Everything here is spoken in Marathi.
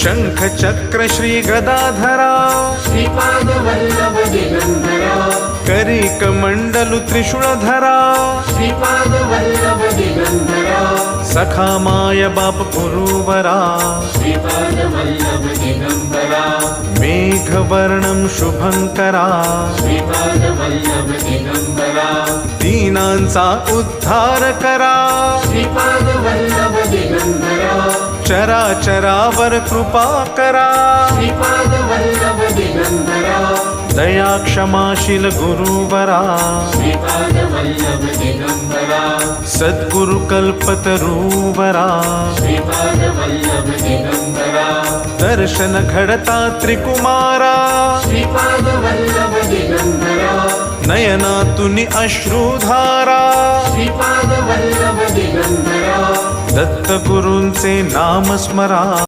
शंख चक्र श्री गदाधरा श्रीपाद वल्लभ दिगंबरा करिक मंडलु त्रिशूलधरा श्रीपाद वल्लभ दिगंबरा सखा माय बाप पुरुवरा श्रीपाद वल्लभ दिगंबरा मेघवर्णं शुभंकरा श्रीपाद वल्लभ दिगंबरा दीनांचा उद्धार करा श्रीपाद वल्लभ दिगंबरा चराचरावर कृपा करा श्रीपाद वल्लभ दिगंबरा दया क्षमाशील गुरुवरा श्रीपाद वल्लभ दिगंबरा सद्गुरु कल्पतरुवरा श्रीपाद वल्लभ दिगंबरा दर्शन घडता त्रिकुमारा श्रीपाद वल्लभ दिगंबरा नयनातुनि अश्रुधारा श्रीपाद वल्लभ दिगंबरा दत्त गुरूंचे नाम स्मरा